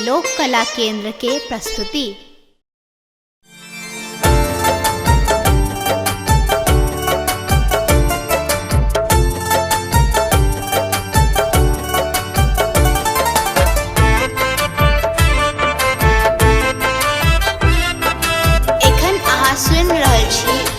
लोक कला केंद्र के प्रस्तुति।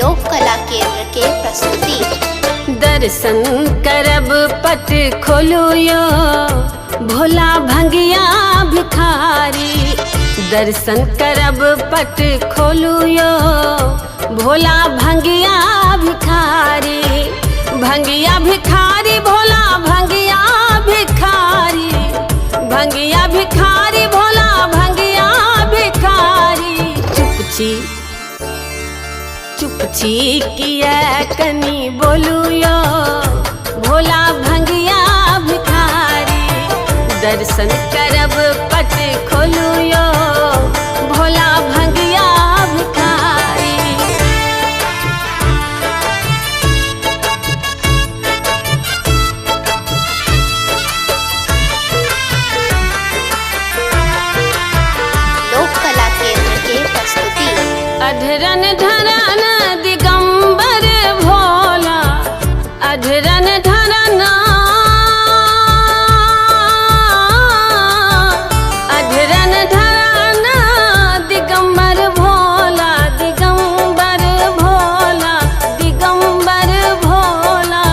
लोक कला केंद्र के प्रस्तुति। दर्शन करब पट खोलू यो भोला भंगिया भिखारी। दर्शन करब पट खोलू यो भोला भंगिया भिखारी। भंगिया भिखारी भोला भंगिया भिखारी। भंगिया भिखारी भोला भंगिया भिखारी। चुपची किया कनी बोलू यो भोला भंगिया भिखारी। दर्शन करब पट खोलू यो भोला भंगिया भिखारी। लोक कला केंद्र के प्रस्तुति। अधरन धरन दिगंबर भोला। अधरन धरन अधरन धरन दिगंबर भोला। दिगंबर भोला दिगंबर भोला।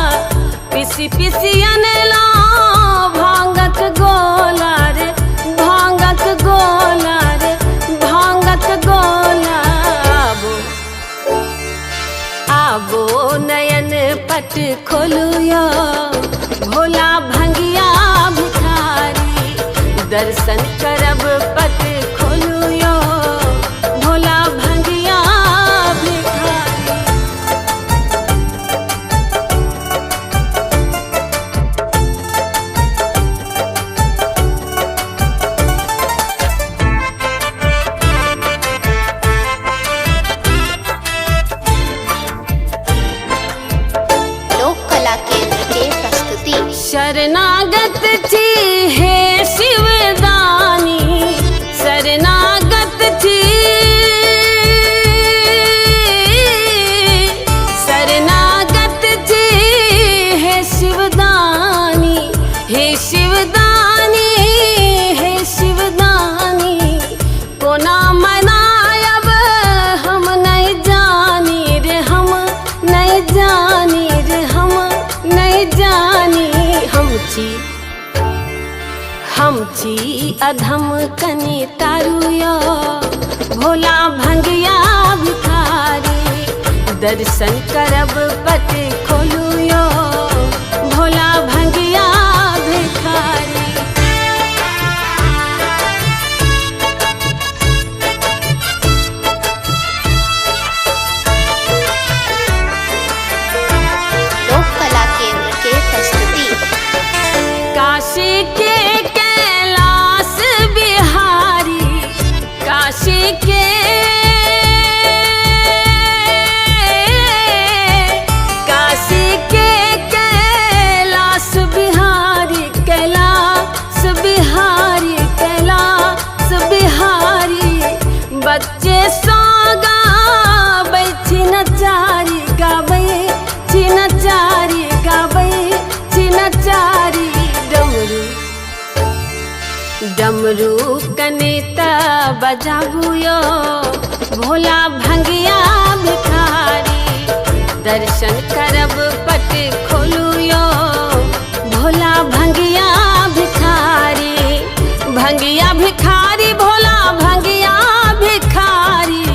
पिसी पिसी अनला भांगत गोला रे भांगत गोला रे भांगत गोला। आबो नयन पट खोलू यो भोला भंगिया भिखारी। दर्शन करब पट खोलू यो भोला भंगिया भिखारी। शरणागत थी हे शिवदानी। शरणागत थी शरणागत थी हे शिवदानी। हे शिवदानी हे शिवदानी। कोना मनायब हम नहीं जानी रे हम नहीं जानी रे हम नहीं जानी। हमची अधम कनी तारू यो भोला भंगिया भिखारी। दर्शन करब पट खोलू यो भोला भंगिया भिखारी। लोक कला केंद्र के प्रस्तुति। काशी के कैलाश बिहारी। काशी के काशी के कैलाश बिहारी। कैलाश बिहारी कैलाश बिहारी। बच्चे सोगा बैठी नचारी गाबै चिनचारी गाबै चिनचारी। डमरू कनेता बजाबू यो भोला भंगिया भिखारी। दर्शन करब पट खोलू यो भोला भंगिया भिखारी। भंगिया भिखारी भोला भंगिया भिखारी।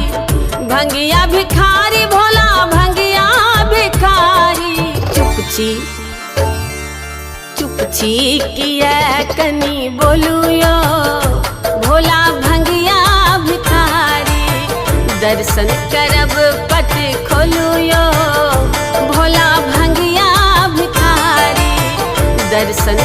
भंगिया भिखारी भोला भंगिया भिखारी। चुपची किया कनी बोलू यो भोला भंगिया भिखारी। दर्शन करब पट खोलू यो भोला भंगिया भिखारी। दर्शन